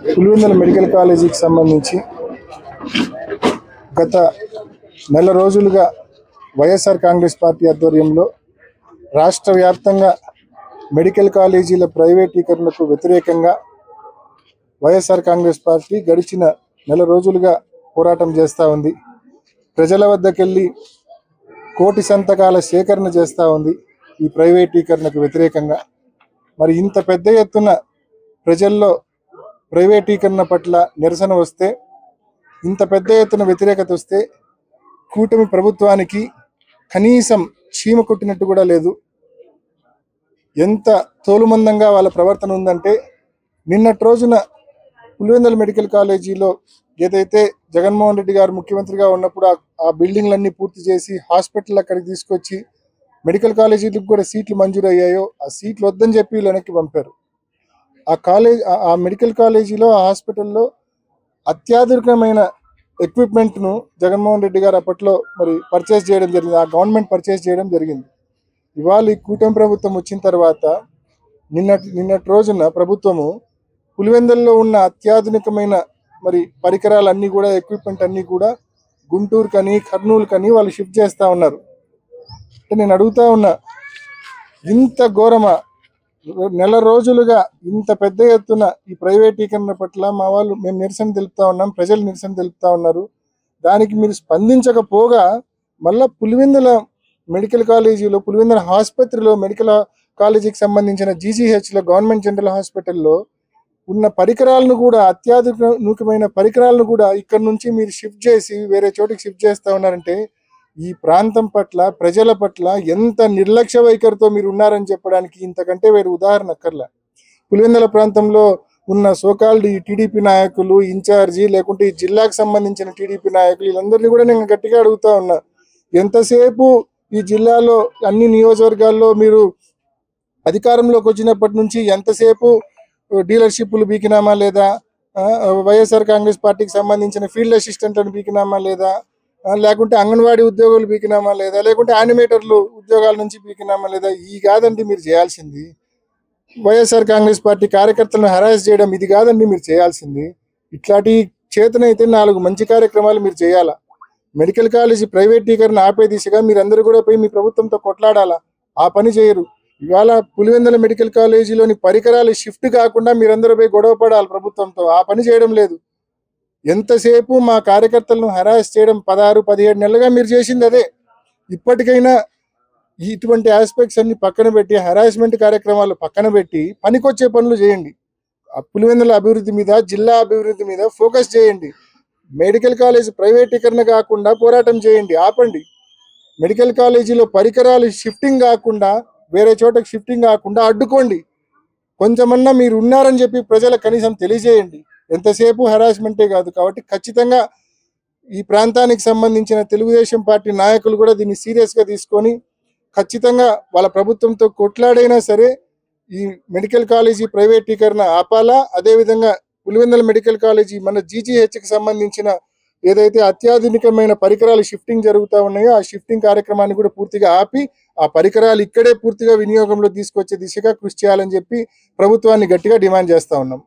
Pulivendula medical కాలేజీకి సంబంధించి గత నెల రోజులుగా వైఎస్ఆర్ కాంగ్రెస్ పార్టీ ఆధ్వర్యంలో రాష్ట్ర వ్యాప్తంగా మెడికల్ కాలేజీల ప్రైవేటీకరణకు వ్యతిరేకంగా వైఎస్ఆర్ కాంగ్రెస్ పార్టీ గడిచిన నెల రోజులుగా పోరాటం చేస్తూ ఉంది. ప్రజల వద్దకెళ్ళి కోటి సంతకాల సేకరణ చేస్తూ ఉంది ఈ ప్రైవేటీకరణకు వ్యతిరేకంగా. మరి ఇంత పెద్ద ఎత్తున ప్రజల్లో ప్రైవేటీకరణ పట్ల నిరసన వస్తే, ఇంత పెద్ద ఎత్తున వ్యతిరేకత వస్తే కూటమి ప్రభుత్వానికి కనీసం చీమ కొట్టినట్టు కూడా లేదు. ఎంత తోలుమందంగా వాళ్ళ ప్రవర్తన ఉందంటే, నిన్నటి రోజున పులివెందుల మెడికల్ కాలేజీలో ఏదైతే జగన్మోహన్ రెడ్డి గారు ముఖ్యమంత్రిగా ఉన్నప్పుడు ఆ బిల్డింగ్లన్నీ పూర్తి చేసి హాస్పిటల్ అక్కడికి తీసుకొచ్చి మెడికల్ కాలేజీలకు కూడా సీట్లు మంజూరు అయ్యాయో ఆ సీట్లు వద్దని చెప్పి వెనక్కి పంపారు. ఆ మెడికల్ కాలేజీలో ఆ హాస్పిటల్లో అత్యాధునికమైన ఎక్విప్మెంట్ను జగన్మోహన్ రెడ్డి గారు అప్పట్లో మరి పర్చేస్ చేయడం జరిగింది. ఆ గవర్నమెంట్ పర్చేస్ చేయడం జరిగింది. ఇవాళ ఈ కూటమి ప్రభుత్వం వచ్చిన తర్వాత నిన్నటి రోజున ప్రభుత్వము పులివెందుల్లో ఉన్న అత్యాధునికమైన మరి పరికరాలన్నీ కూడా, ఎక్విప్మెంట్ అన్నీ కూడా గుంటూరు కని కర్నూలు కని వాళ్ళు షిఫ్ట్ చేస్తూ ఉన్నారు. అంటే నేను అడుగుతా ఉన్నా, ఇంత ఘోరమా? నెల రోజులుగా ఇంత పెద్ద ఎత్తున ఈ ప్రైవేటీకరణ పట్ల మేము నిరసన తెలుపుతా ఉన్నాం, ప్రజలు నిరసన తెలుపుతా ఉన్నారు. దానికి మీరు స్పందించకపోగా మళ్ళా పులివెందుల మెడికల్ కాలేజీలో, పులివెందుల ఆసుపత్రిలో, మెడికల్ కాలేజీకి సంబంధించిన జీజీహెచ్లో, గవర్నమెంట్ జనరల్ హాస్పిటల్లో ఉన్న పరికరాలను కూడా, అత్యాధునికమైన పరికరాలను కూడా ఇక్కడ నుంచి మీరు షిఫ్ట్ చేసి వేరే చోటికి షిఫ్ట్ చేస్తూ ఉన్నారంటే ఈ ప్రాంతం పట్ల, ప్రజల పట్ల ఎంత నిర్లక్ష్య వైఖరితో మీరు ఉన్నారని చెప్పడానికి ఇంతకంటే వేరే ఉదాహరణ అక్కర్లా. పులివెందుల ప్రాంతంలో ఉన్న సోకాల్డ్ ఈ టీడీపీ నాయకులు, ఇన్ఛార్జి, లేకుంటే ఈ జిల్లాకు సంబంధించిన టీడీపీ నాయకులు, వీళ్ళందరినీ కూడా నేను గట్టిగా అడుగుతా ఉన్నా, ఎంతసేపు ఈ జిల్లాలో అన్ని నియోజకవర్గాల్లో మీరు అధికారంలోకి వచ్చినప్పటి నుంచి ఎంతసేపు డీలర్షిప్లు బీకినామా లేదా, వైఎస్ఆర్ కాంగ్రెస్ పార్టీకి సంబంధించిన ఫీల్డ్ అసిస్టెంట్లను బీకినామా లేదా, లేకుంటే అంగన్వాడీ ఉద్యోగులు బీకినామా లేదా, లేకుంటే యానిమేటర్లు ఉద్యోగాల నుంచి బీకినామా లేదా? ఈ కాదండి మీరు చేయాల్సింది. వైఎస్ఆర్ కాంగ్రెస్ పార్టీ కార్యకర్తలను హరాస్ చేయడం ఇది కాదండి మీరు చేయాల్సింది. ఇట్లాంటి చేతనైతే 4 మంచి కార్యక్రమాలు మీరు చేయాలా. మెడికల్ కాలేజీ ప్రైవేటీకరణ ఆపే దిశగా మీరందరూ కూడా పోయి మీ ప్రభుత్వంతో కొట్లాడాలా. ఆ పని చేయరు. ఇవాళ పులివెందుల మెడికల్ కాలేజీలోని పరికరాలు షిఫ్ట్ కాకుండా మీరందరూ పోయి గొడవ పడాలి ప్రభుత్వంతో. ఆ పని చేయడం లేదు. ఎంతసేపు మా కార్యకర్తలను హరాస్ చేయడం 16-17 నెలలుగా మీరు చేసింది అదే. ఇప్పటికైనా ఇటువంటి ఆస్పెక్ట్స్ అన్ని పక్కన పెట్టి, హరాస్మెంట్ కార్యక్రమాలు పక్కన పెట్టి పనికొచ్చే పనులు చేయండి. పులివెందుల అభివృద్ధి మీద, జిల్లా అభివృద్ధి మీద ఫోకస్ చేయండి. మెడికల్ కాలేజీ ప్రైవేటీకరణ కాకుండా పోరాటం చేయండి, ఆపండి. మెడికల్ కాలేజీలో పరికరాలు షిఫ్టింగ్ కాకుండా, వేరే చోటకి షిఫ్టింగ్ కాకుండా అడ్డుకోండి. కొంచెమన్నా మీరు ఉన్నారని చెప్పి ప్రజలకు కనీసం తెలియజేయండి. ఎంతసేపు హరాస్మెంటే కాదు. కాబట్టి ఖచ్చితంగా ఈ ప్రాంతానికి సంబంధించిన తెలుగుదేశం పార్టీ నాయకులు కూడా దీన్ని సీరియస్గా తీసుకొని ఖచ్చితంగా వాళ్ళ ప్రభుత్వంతో కొట్లాడైనా సరే ఈ మెడికల్ కాలేజీ ప్రైవేటీకరణ ఆపాలా. అదేవిధంగా పులివెందుల మెడికల్ కాలేజీ మన జీజీహెచ్కి సంబంధించిన ఏదైతే అత్యాధునికమైన పరికరాలు షిఫ్టింగ్ జరుగుతూ ఉన్నాయో ఆ షిఫ్టింగ్ కార్యక్రమాన్ని కూడా పూర్తిగా ఆపి ఆ పరికరాలు ఇక్కడే పూర్తిగా వినియోగంలో తీసుకొచ్చే దిశగా కృషి చేయాలని చెప్పి ప్రభుత్వాన్ని గట్టిగా డిమాండ్ చేస్తూ ఉన్నాం.